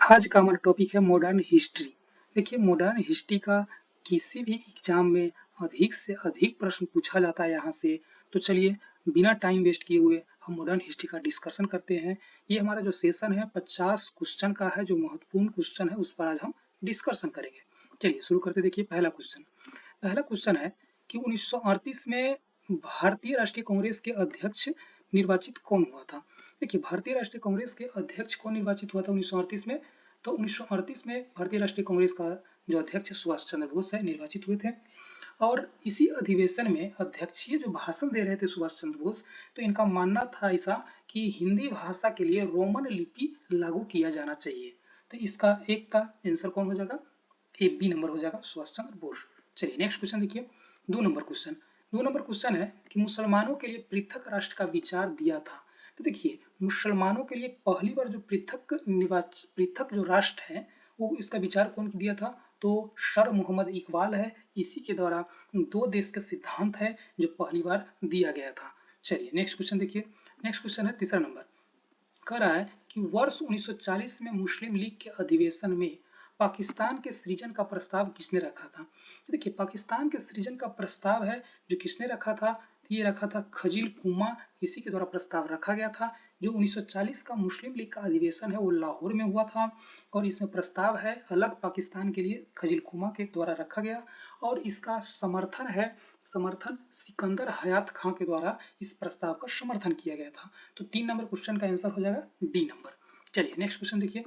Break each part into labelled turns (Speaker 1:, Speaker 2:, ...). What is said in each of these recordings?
Speaker 1: आज का हमारा टॉपिक है मॉडर्न हिस्ट्री। देखिए, मॉडर्न हिस्ट्री का किसी भी एग्जाम में अधिक से अधिक प्रश्न पूछा जाता है यहाँ से। तो चलिए बिना टाइम वेस्ट किए हुए हम मॉडर्न हिस्ट्री का डिस्कशन करते हैं। ये हमारा जो सेशन है 50 क्वेश्चन का है, जो महत्वपूर्ण क्वेश्चन है उस पर आज हम डिस्कशन करेंगे। चलिए शुरू करते। देखिए पहला क्वेश्चन है कि 1938 में भारतीय राष्ट्रीय कांग्रेस के अध्यक्ष निर्वाचित कौन हुआ था। देखिए, भारतीय राष्ट्रीय कांग्रेस के अध्यक्ष कौन निर्वाचित हुआ था 1938 में। तो 1938 में भारतीय राष्ट्रीय कांग्रेस का जो अध्यक्ष सुभाष चंद्र बोस है, निर्वाचित हुए थे। और इसी अधिवेशन में अध्यक्षीय जो भाषण दे रहे थे सुभाष चंद्र बोस, तो इनका मानना था ऐसा कि हिंदी भाषा के लिए रोमन लिपि लागू किया जाना चाहिए। तो इसका एक का आंसर कौन हो जाएगा? ए बी नंबर हो जाएगा, सुभाष चंद्र बोस। चलिए नेक्स्ट क्वेश्चन देखिए। 2 नंबर क्वेश्चन है कि मुसलमानों के लिए पृथक राष्ट्र का विचार दिया था। तो देखिए, मुसलमानों के लिए पहली बार जो पृथक जो राष्ट्र है वो इसका विचार कौन दिया था? तो सर मोहम्मद इकबाल है। इसी के द्वारा 2 देश का सिद्धांत है जो पहली बार दिया गया था। चलिए नेक्स्ट क्वेश्चन देखिए। नेक्स्ट क्वेश्चन है तीसरा नंबर। कह रहा है कि वर्ष 1940 में मुस्लिम लीग के अधिवेशन में पाकिस्तान के सृजन का प्रस्ताव किसने रखा था? तो देखिए, पाकिस्तान के सृजन का प्रस्ताव है जो किसने रखा था? तो ये रखा था खजील कुमा। इसी के द्वारा प्रस्ताव रखा गया था। जो 1940 का मुस्लिम लीग का अधिवेशन है वो लाहौर में हुआ था और इसमें प्रस्ताव है अलग पाकिस्तान के लिए खजील कुमा के द्वारा रखा गया। और इसका समर्थन सिकंदर हयात खां के द्वारा इस प्रस्ताव का समर्थन किया गया था। तो 3 नंबर क्वेश्चन का आंसर हो जाएगा डी नंबर। चलिए नेक्स्ट क्वेश्चन देखिए।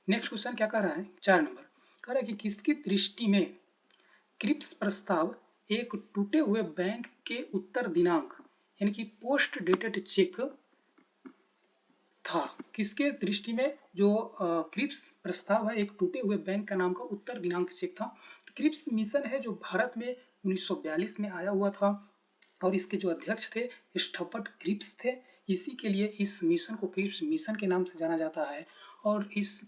Speaker 1: नेक्स्ट क्वेश्चन क्या कह रहा है? 4 नंबर कह रहा है कि किसकी दृष्टि में क्रिप्स प्रस्ताव एक टूटे हुए बैंक के उत्तर दिनांक यानी कि पोस्ट डेटेड चेक था। किसके दृष्टि में जो क्रिप्स प्रस्ताव है एक टूटे हुए बैंक का नाम का उत्तर दिनांक चेक था। क्रिप्स मिशन है जो भारत में 1942 में आया हुआ था और इसके जो अध्यक्ष थे स्टफर्ड क्रिप्स थे। इसी के लिए इस मिशन को क्रिप्स मिशन के नाम से जाना जाता है। और इस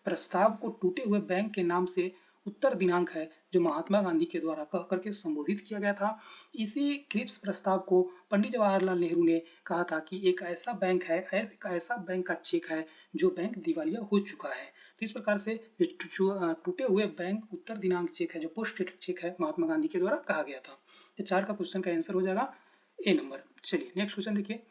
Speaker 1: प्रस्ताव को टूटे हुए बैंक के नाम से उत्तर दिनांक है जो महात्मा गांधी के द्वारा कह करके संबोधित किया गया था। इसी क्रिप्स प्रस्ताव को पंडित जवाहरलाल नेहरू ने कहा था कि एक ऐसा बैंक का चेक है जो बैंक दिवालिया हो चुका है। तो इस प्रकार से टूटे हुए बैंक उत्तर दिनांक चेक है जो पोस्ट डेटेड चेक है महात्मा गांधी के द्वारा कहा गया था। तो 4 का क्वेश्चन का आंसर हो जाएगा ए नंबर। चलिए नेक्स्ट क्वेश्चन देखिए।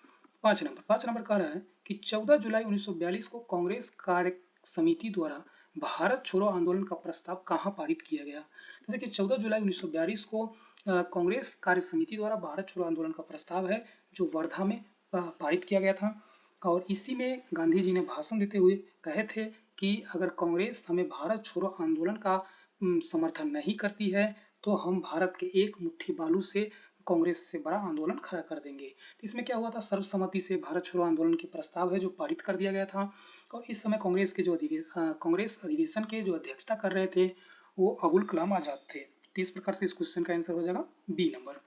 Speaker 1: 5 नंबर कह रहा है कि 14 जुलाई 1942 को कांग्रेस कार्य समिति द्वारा भारत छोड़ो आंदोलन का प्रस्ताव कहां पारित किया गया? तो देखिए, 14 जुलाई 1942 को कांग्रेस कार्य समिति द्वारा भारत छोड़ो आंदोलन का प्रस्ताव है जो वर्धा में पारित किया गया था। और इसी में गांधी जी ने भाषण देते हुए कहे थे कि अगर कांग्रेस हमें भारत छोड़ो आंदोलन का समर्थन नहीं करती है तो हम भारत के एक मुट्ठी बालू से कांग्रेस से बड़ा आंदोलन खड़ा कर देंगे। तो इसमें क्या हुआ था? सर्वसम्मति से भारत छोड़ो आंदोलन के प्रस्ताव है जो पारित कर दिया गया था। और इस समय कांग्रेस अधिवेशन के जो अध्यक्षता कर रहे थे वो अबुल कलाम आजाद थे। तो इस प्रकार से इस क्वेश्चन का आंसर हो जाएगा बी नंबर।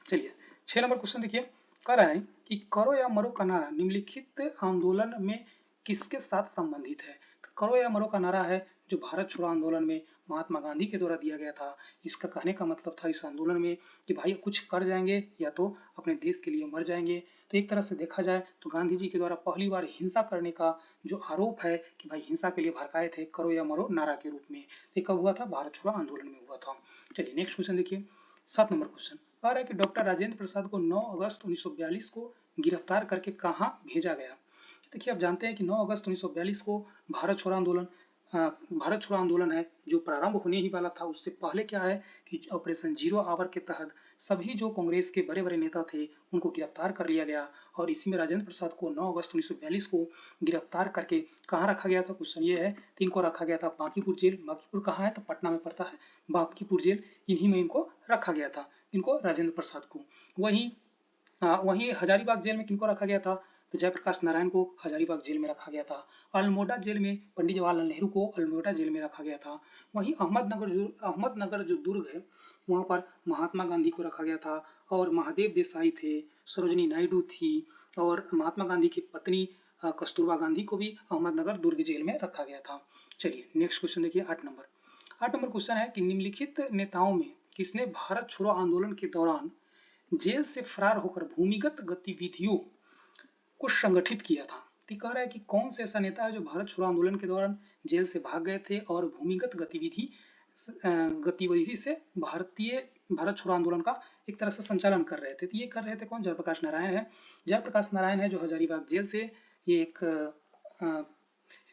Speaker 1: चलिए 6 नंबर क्वेश्चन देखिए। कह रहा है कि करो या मरो का नारा निम्नलिखित आंदोलन में किसके साथ संबंधित है? तो करो या मरो का नारा है जो भारत छोड़ो आंदोलन में महात्मा गांधी के द्वारा दिया गया था। इसका कहने का मतलब था इस आंदोलन में कि भाई कुछ कर जाएंगे या तो अपने देश के लिए मर जाएंगे। तो एक तरह से देखा जाए तो गांधी जी के द्वारा पहली बार हिंसा करने का जो आरोप है कि भाई हिंसा के लिए भड़काए थे करो या मरो नारा के रूप में। ये कब हुआ था? भारत छोड़ो आंदोलन में हुआ था। चलिए नेक्स्ट क्वेश्चन देखिए। 7 नंबर क्वेश्चन कह रहा है कि डॉक्टर राजेंद्र प्रसाद को 9 अगस्त 1942 को गिरफ्तार करके कहां भेजा गया? देखिए, आप जानते हैं कि 9 अगस्त 1942 को भारत छोड़ो आंदोलन है जो प्रारंभ होने ही वाला था। उससे पहले क्या है कि ऑपरेशन जीरो आवर के तहत सभी जो कांग्रेस के बड़े बड़े नेता थे उनको गिरफ्तार कर लिया गया। और इसी में राजेंद्र प्रसाद को 9 अगस्त 1942 को गिरफ्तार करके कहाँ रखा गया था? क्वेश्चन ये है। तो इनको रखा गया था बांकीपुर जेल। बांकीपुर कहाँ है? तो पटना में पड़ता है बांकीपुर जेल। इन्हीं में इनको रखा गया था, इनको राजेंद्र प्रसाद को। वहीं हजारीबाग जेल में किनको रखा गया था? तो जयप्रकाश नारायण को हजारीबाग जेल में रखा गया था। अल्मोड़ा जेल में पंडित जवाहरलाल नेहरू को अल्मोड़ा जेल में रखा गया था। वहीं अहमदनगर जो दुर्ग है वहां पर महात्मा गांधी को रखा गया था। और महादेव देसाई थे, सरोजनी नायडू थी और महात्मा गांधी की पत्नी कस्तूरबा गांधी को भी अहमदनगर दुर्ग जेल में रखा गया था। चलिए नेक्स्ट क्वेश्चन देखिए। 8 नंबर क्वेश्चन है कि निम्नलिखित नेताओं में किसने भारत छोड़ो आंदोलन के दौरान जेल से फरार होकर भूमिगत गतिविधियों को संगठित किया था? तो कह रहा है कि कौन से ऐसा नेता है जो भारत छोड़ो आंदोलन के दौरान जेल से भाग गए थे और भूमिगत गतिविधि से भारत छोड़ो आंदोलन का एक तरह से संचालन कर रहे थे। तो ये कर रहे थे कौन? जयप्रकाश नारायण है। जयप्रकाश नारायण है जो हजारीबाग जेल से ये एक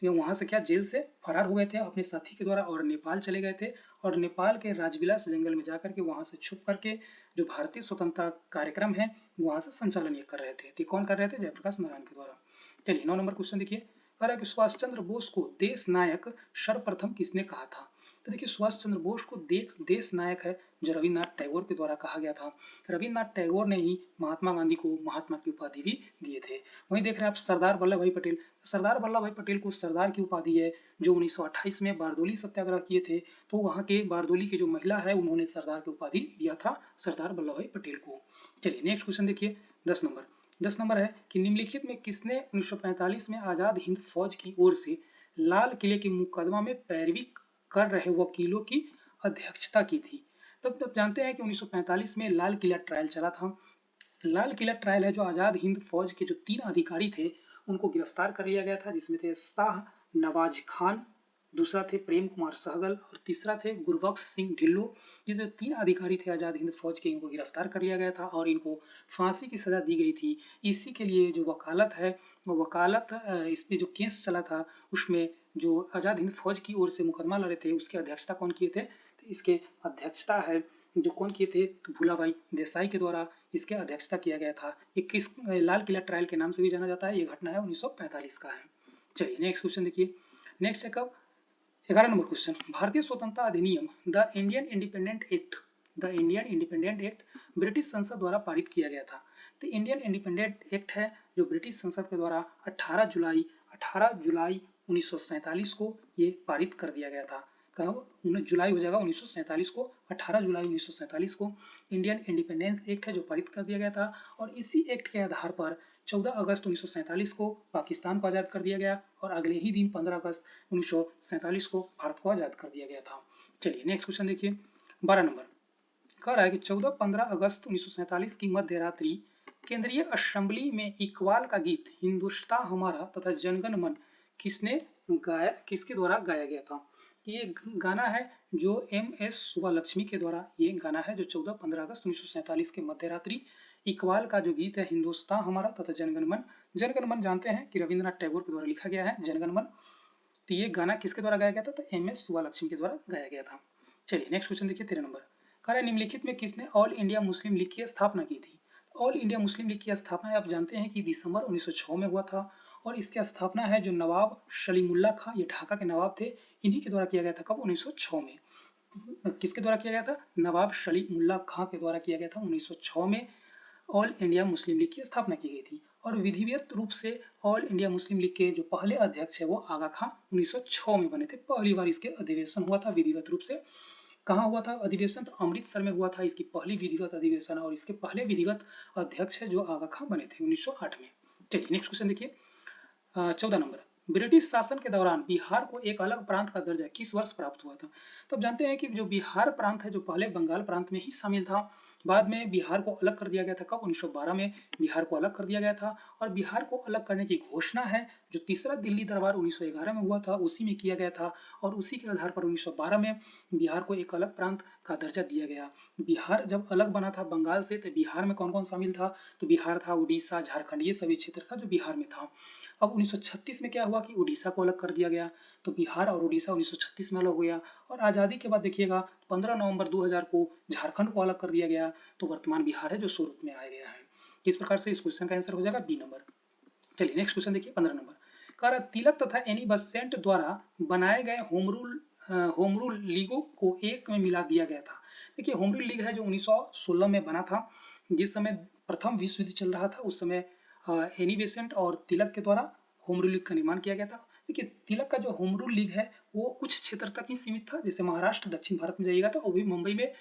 Speaker 1: वहां से क्या जेल से फरार हो गए थे अपने साथी के द्वारा और नेपाल चले गए थे और नेपाल के राजविलास जंगल में जाकर के वहां से छुप करके जो भारतीय स्वतंत्रता कार्यक्रम है वहां से संचालन ये कर रहे थे। तो कौन कर रहे थे? जयप्रकाश नारायण के द्वारा। चलिए 9 नंबर क्वेश्चन देखिए, कह रहा है कि सुभाष चंद्र बोस को देश नायक सर्वप्रथम किसने कहा था? तो देखिए सुभाष चंद्र बोस को देश नायक है जो रविन्द्रनाथ टैगोर के द्वारा कहा गया था। रविन्द्रनाथ टैगोर ने ही महात्मा गांधी को महात्मा की उपाधि भी दिए थे। वहीं देख रहे हैं आप सरदार वल्लभ भाई पटेल। सरदार वल्लभ भाई पटेल को सरदार की उपाधि है जो 1928 में बारदोली सत्याग्रह किए थे। तो वहां के बारदोली की जो महिला है उन्होंने सरदार की उपाधि दिया था सरदार वल्लभ भाई पटेल को। चलिए नेक्स्ट क्वेश्चन देखिए 10 नंबर है कि निम्नलिखित में किसने 1945 में आजाद हिंद फौज की ओर से लाल किले के मुकदमा में पैरवी कर रहे वकीलों की अध्यक्षता की थी? तब जानते हैं कि 1945 में लाल किला ट्रायल चला था। लाल किला ट्रायल है जो आजाद हिंद फौज के जो 3 अधिकारी थे उनको गिरफ्तार कर लिया गया था, जिसमें थे शाह नवाज खान, दूसरा थे प्रेम कुमार सहगल और तीसरा थे गुरबख्श सिंह ढिल्लो। ये जो 3 अधिकारी थे आजाद हिंद फौज के, इनको गिरफ्तार कर लिया गया था और इनको फांसी की सजा दी गई थी। इसी के लिए जो वकालत है वो वकालत इस पे जो केस चला था उसमें जो आजाद हिंद फौज की ओर से मुकदमा लड़े थे उसकी अध्यक्षता कौन किए थे? तो इसके अध्यक्षता है जो कौन किए थे? तो भूलाभाई देसाई के द्वारा इसके अध्यक्षता किया गया था। ये किस लाल किला ट्रायल के नाम से भी जाना जाता है। ये घटना है 1945 का है। चलिए नेक्स्ट क्वेश्चन देखिए, नेक्स्ट है कब 11 नंबर क्वेश्चन, भारतीय स्वतंत्रता अधिनियम the Indian independent act British संसद द्वारा पारित किया गया था। तो इंडियन इंडिपेंडेंट एक्ट है जो ब्रिटिश संसद के द्वारा 18 जुलाई 1947 को ये पारित कर दिया गया था। कब? जुलाई हो जाएगा 1947 को, 18 जुलाई 1947 को इंडियन इंडिपेंडेंस एक्ट है जो पारित कर दिया गया था। और इसी एक्ट के आधार पर 14 अगस्त 1947 को पाकिस्तान को आज़ाद कर दिया गया और अगले ही दिन 15 अगस्त 1947 को भारत को आज़ाद कर दिया गया था। चलिए नेक्स्ट क्वेश्चन देखिए 12 नंबर, कह रहा है कि 14-15 अगस्त 1947 की मध्य रात्रि केंद्रीय असेंबली में इकबाल का गीत हिंदुस्तान हमारा तथा जनगण मन किसके द्वारा गाया गया था? ये गाना है जो MS सुब्बालक्ष्मी के द्वारा ये गाना है जो 14-15 अगस्त 1947 के मध्य रात्रि इकबाल का जो गीत है हिंदुस्तान हमारा तथा जनगण मन जानते हैं कि रविन्द्रनाथ टैगोर के द्वारा लिखा गया है जनगण मन। तो ये गाना किसके द्वारा गाया गया था? तो MS सुब्बालक्ष्मी के द्वारा गाया गया था। चलिए नेक्स्ट क्वेश्चन देखिए 13 नंबर, कह रहा है निम्नलिखित में किसने ऑल इंडिया मुस्लिम लीग की स्थापना की थी? ऑल इंडिया मुस्लिम लीग की स्थापना आप जानते हैं कि दिसंबर 1906 में हुआ था और इसकी स्थापना है जो नवाब सलीमुल्ला खां, ये ढाका के नवाब थे, इन्हीं के द्वारा किया गया था। कब? 1906 में। किसके द्वारा किया गया था? नवाब सलीमुल्ला खां के द्वारा किया गया था। 1906 में ऑल इंडिया मुस्लिम लीग की स्थापना की गई थी और विधिवत रूप से ऑल इंडिया मुस्लिम लीग के जो पहले अध्यक्ष है वो आगा खां 1906 में बने थे। पहली बार इसके अधिवेशन हुआ था विधिवत रूप से। कहाँ हुआ था अधिवेशन? तो अमृतसर में हुआ था इसकी पहली विधिवत अधिवेशन और इसके पहले विधिवत अध्यक्ष है जो आगा खां बने थे 1908 में। चलिए नेक्स्ट क्वेश्चन देखिए 14 नंबर, ब्रिटिश शासन के दौरान बिहार को एक अलग प्रांत का दर्जा किस वर्ष प्राप्त हुआ था? तो अब जानते हैं कि जो बिहार प्रांत है जो पहले बंगाल प्रांत में ही शामिल था, बाद में बिहार को अलग कर दिया गया था। कब? 1912 में बिहार को अलग कर दिया गया था और बिहार को अलग करने की घोषणा है जो तीसरा दिल्ली दरबार 1911 में हुआ था उसी में किया गया था और उसी के आधार पर 1912 में बिहार को एक अलग प्रांत का दर्जा दिया गया। बिहार जब अलग बना था बंगाल से तो बिहार में कौन कौन शामिल था? तो बिहार था, उड़ीसा, झारखंड, ये सभी क्षेत्र था जो बिहार में था। अब 1936 में क्या हुआ कि उड़ीसा को अलग कर दिया गया, तो बिहार और उड़ीसा 1936 में अलग हो गया और आज़ादी के बाद देखिएगा 15 नवंबर 2000 को झारखंड को अलग कर दिया गया, तो वर्तमान बिहार है जो स्वरूप में आ गया है। इस प्रकार से इस क्वेश्चन का आंसर हो जाएगा बी नंबर। चलिए नेक्स्ट क्वेश्चन देखिए 15 नंबर, कह रहा तिलक तथा एनी बेसेंट द्वारा बनाए गए होम रूल लीगों को एक में मिला दिया गया था। देखिए होम रूल लीग है जो 1916 में बना था, जिस समय प्रथम विश्व युद्ध चल रहा था उस समय एनी बेसेंट और तिलक के द्वारा होम रूल लीग का निर्माण किया गया था। देखिए तिलक का जो होम रूल लीग है वो कुछ क्षेत्र तक ही सीमित था, जैसे महाराष्ट्र दक्षिण भारत में जाइएगा तो अभी मुंबई में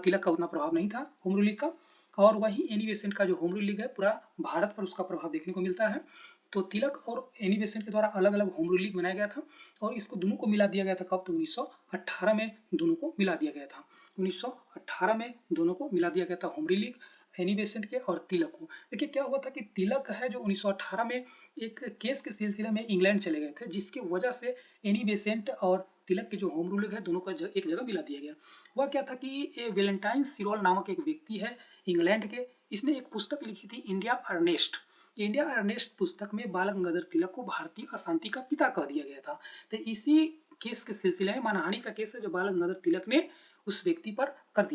Speaker 1: तिलक का उतना प्रभाव नहीं था होम रूल लीग का, और वही एनी बेसेंट का जो होम रूल लीग है पूरा भारत पर उसका प्रभाव देखने को मिलता है। तो तिलक और एनी बेसेंट के द्वारा अलग अलग होम रूल लीग बनाया गया था और इसको दोनों को मिला दिया गया था। कब? तो 1918 में दोनों को मिला दिया गया था। 1918 में दोनों को मिला दिया गया था home rule league Annie Besant के और तिलक को। देखिए क्या हुआ था कि तिलक है जो 1918 में एक केस के सिलसिले में इंग्लैंड चले गए थे, जिसकी वजह से एनी बेसेंट और तिलक के जो होम रूलर है दोनों को एक जगह मिला दिया गया। वह क्या था कि वेलेंटाइन सिरोल नामक एक व्यक्ति है इंग्लैंड के, इसने एक पुस्तक लिखी थी इंडिया अर्नेस्ट। इंडिया अर्नेस्ट पुस्तक में बाल गंगाधर तिलक को भारतीय अशांति का पिता कह दिया गया था। तो इसी केस के सिलसिले में मानहानि का केस है जो बाल गंगाधर तिलक ने उस व्यक्ति पर कर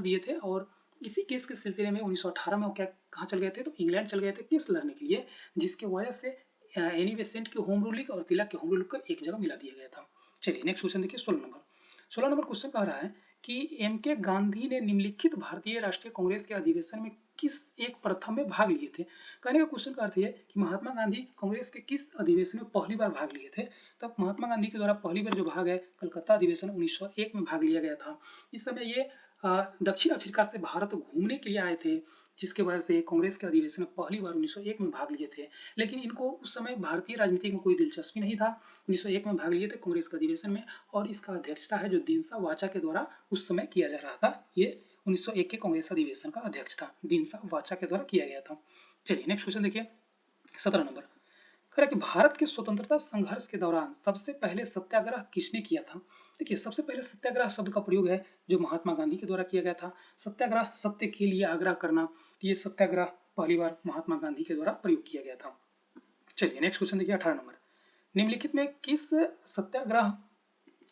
Speaker 1: दिए थे। और इसी केस के सिलसिले में 1918 में वो क्या कहाँ चल गए थे, तो इंग्लैंड चल गए थे केस लड़ने के लिए, जिसके वजह से एनी बेसेंट के होम रूलिंग और तिलक के होम रूलिंग को एक जगह मिला दिया गया था। चलिए नेक्स्ट क्वेश्चन देखिए 16 नंबर क्वेश्चन कह रहा है कि एम के गांधी ने निम्नलिखित भारतीय राष्ट्रीय कांग्रेस के अधिवेशन में किस एक प्रथम में भाग लिए थे। कहने का क्वेश्चन का अर्थ है कि महात्मा गांधी कांग्रेस के किस अधिवेशन में पहली बार भाग लिए थे। तब महात्मा गांधी के द्वारा पहली बार जो भाग है कलकत्ता अधिवेशन 1901 में भाग लिया गया था। इस समय ये दक्षिण अफ्रीका से भारत घूमने के लिए आए थे, जिसके वजह से कांग्रेस के अधिवेशन में पहली बार 1901 में भाग लिए थे। लेकिन इनको उस समय भारतीय राजनीति में कोई दिलचस्पी नहीं था। 1901 में भाग लिए थे कांग्रेस के अधिवेशन में, और इसका अध्यक्षता है जो दीनसा वाचा के द्वारा उस समय किया जा रहा था। ये 1901 के कांग्रेस अधिवेशन का अध्यक्ष था, दीनसा वाचा के द्वारा किया गया था। चलिए नेक्स्ट क्वेश्चन देखिए 17 नंबर। कह रहा कि भारत के स्वतंत्रता संघर्ष के दौरान सबसे पहले सत्याग्रह किसने किया था। देखिए सबसे पहले सत्याग्रह शब्द का प्रयोग है जो महात्मा गांधी के द्वारा किया गया था। सत्याग्रह सत्य के लिए आग्रह करना, ये सत्याग्रह पहली बार महात्मा गांधी के द्वारा प्रयोग किया गया था। चलिए नेक्स्ट क्वेश्चन देखिए 18 नंबर। निम्नलिखित में किस सत्याग्रह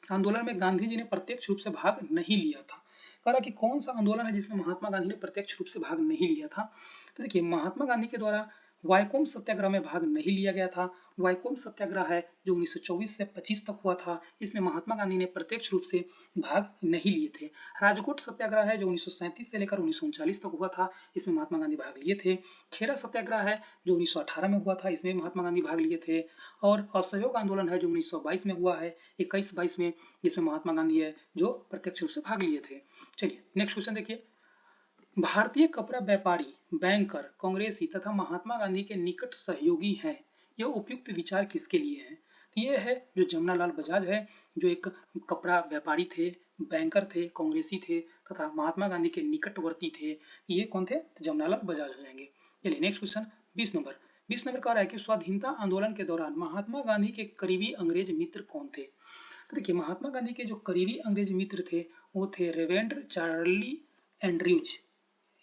Speaker 1: आंदोलन में गांधी जी ने प्रत्यक्ष रूप से भाग नहीं लिया था। कह रहा कि कौन सा आंदोलन है जिसमें महात्मा गांधी ने प्रत्यक्ष रूप से भाग नहीं लिया था। तो देखिए महात्मा गांधी के द्वारा वाइकोम सत्याग्रह में भाग नहीं लिया गया था। वाइकोम सत्याग्रह है जो 1924 से 25 तक हुआ था, इसमें महात्मा गांधी ने प्रत्यक्ष रूप से भाग नहीं लिए थे। राजकोट सत्याग्रह है जो 1937 से लेकर 1939 तक हुआ था, इसमें महात्मा गांधी भाग लिए थे। खेरा सत्याग्रह है जो 1918 में हुआ था, इसमें महात्मा गांधी भाग लिए थे। और असहयोग आंदोलन है जो 1922 में हुआ है, 21-22 में, जिसमें महात्मा गांधी है जो प्रत्यक्ष रूप से भाग लिए थे। चलिए नेक्स्ट क्वेश्चन देखिए। भारतीय कपड़ा व्यापारी, बैंकर, कांग्रेसी तथा महात्मा गांधी के निकट सहयोगी हैं, यह उपयुक्त विचार किसके लिए है। ये है जो जमनालाल बजाज है, जो एक कपड़ा व्यापारी थे, बैंकर थे, कांग्रेसी थे तथा महात्मा गांधी के निकटवर्ती थे। ये कौन थे, तो जमनालाल बजाज हो जाएंगे। चलिए नेक्स्ट क्वेश्चन 20 नंबर कह रहा है कि स्वाधीनता आंदोलन के दौरान महात्मा गांधी के करीबी अंग्रेज मित्र कौन थे। तो देखिए महात्मा गांधी के जो करीबी अंग्रेज मित्र थे वो थे रेवेंड चार्ली एंड्रयूज।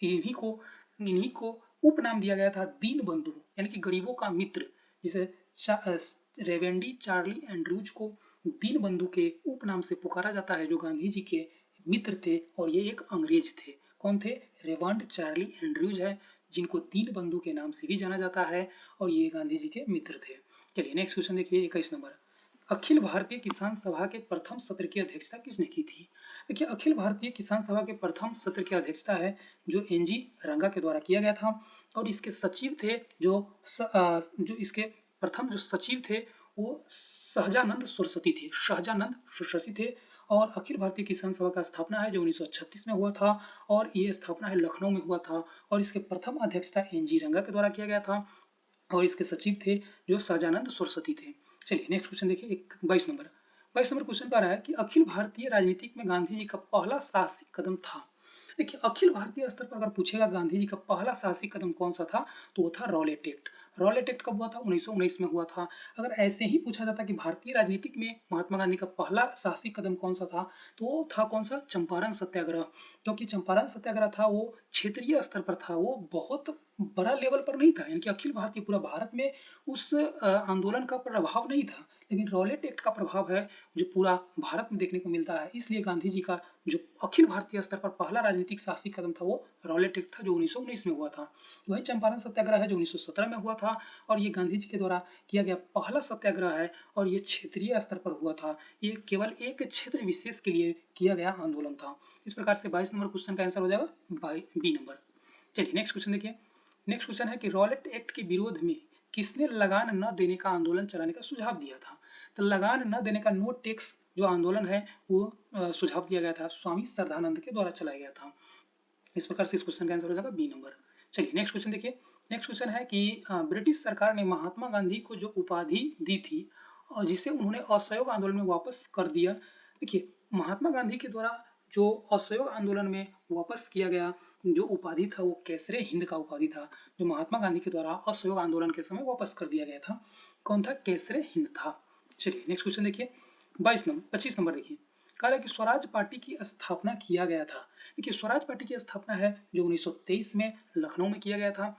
Speaker 1: इन्हीं को उपनाम दिया गया था दीन बंधु, यानी कि गरीबों का मित्र, जिसे रेवेंडी चार्ली एंड्रयूज को दीन बंधु के उपनाम से पुकारा जाता है, जो गांधी जी के मित्र थे और ये एक अंग्रेज थे। कौन थे, रेवेंड चार्ली एंड्रयूज है, जिनको दीन बंधु के नाम से भी जाना जाता है, और ये गांधी जी के मित्र थे। चलिए नेक्स्ट क्वेश्चन देखिए 21 नंबर। अखिल भारतीय किसान सभा के प्रथम सत्र की अध्यक्षता किसने की थी। देखिए अखिल भारतीय किसान सभा के प्रथम सत्र की अध्यक्षता है जो एनजी रंगा के द्वारा किया गया था, और इसके सचिव थे जो इसके प्रथम जो सचिव थे वो सहजानंद सरस्वती थे। और अखिल भारतीय किसान सभा का स्थापना है जो 1936 में हुआ था, और ये स्थापना है लखनऊ में हुआ था, और इसके प्रथम अध्यक्षता एनजी रंगा के द्वारा किया गया था, और इसके सचिव थे जो सहजानंद सरस्वती थे। चलिए नेक्स्ट क्वेश्चन देखिए 22 नंबर क्वेश्चन का रहा है कि अखिल भारतीय राजनीति में गांधी जी का पहला साहसिक कदम था। देखिए अखिल भारतीय स्तर पर अगर पूछेगा गांधी जी का पहला साहसिक कदम कौन सा था, तो वो था रॉलेट एक्ट। रॉलेट एक्ट कब हुआ था, 1919 में हुआ था। अगर ऐसे ही पूछा जाता कि भारतीय राजनीतिक में महात्मा गांधी का पहला साहसिक कदम कौन सा था, तो वो था कौन सा, चंपारण सत्याग्रह। क्योंकि चंपारण सत्याग्रह था वो क्षेत्रीय स्तर पर था, वो बहुत बड़ा लेवल पर नहीं था, यानी कि अखिल भारतीय पूरा भारत में उस आंदोलन का प्रभाव नहीं था। लेकिन रॉलेट एक्ट का प्रभाव है जो पूरा भारत में देखने को मिलता है। इसलिए गांधी जी का जो अखिल भारतीय स्तर पर पहला राजनीतिक साहसिक कदम था वो रॉलेट एक्ट था जो 1919 में हुआ था। वही चंपारण सत्याग्रह है जो 1917 में हुआ था, और ये गांधी जी के द्वारा किया गया पहला सत्याग्रह है, और ये क्षेत्रीय स्तर पर हुआ था। ये केवल एक क्षेत्र विशेष के लिए किया गया आंदोलन था। इस प्रकार से 22 नंबर क्वेश्चन का आंसर हो जाएगा बी नंबर। चलिए नेक्स्ट क्वेश्चन देखिए। नेक्स्ट क्वेश्चन है कि रॉलेट एक्ट के विरोध में किसने लगान न देने का आंदोलन चलाने का सुझाव दिया था। तो लगान न देने का नो टैक्स जो आंदोलन है वो सुझाव दिया गया था, स्वामी श्रद्धानंद के द्वारा चलाया गया था। इस प्रकार से इस क्वेश्चन का आंसर हो जाएगा बी नंबर। चलिए नेक्स्ट क्वेश्चन देखिए। नेक्स्ट क्वेश्चन है कि ब्रिटिश सरकार ने महात्मा गांधी को जो उपाधि दी थी और जिसे उन्होंने असहयोग आंदोलन में वापस कर दिया। देखिए महात्मा गांधी के द्वारा जो असहयोग आंदोलन में वापस किया गया जो उपाधि था वो केसरे हिंद का उपाधि था, जो महात्मा गांधी के द्वारा असहयोग आंदोलन के समय वापस कर दिया गया था। कौन था? केसरे हिंद था। चलिए नेक्स्ट क्वेश्चन देखिए, 25 नंबर देखिए, कह रहा है कि स्वराज पार्टी की स्थापना किया गया था। देखिए स्वराज पार्टी की स्थापना है जो 1923 में लखनऊ में किया गया था,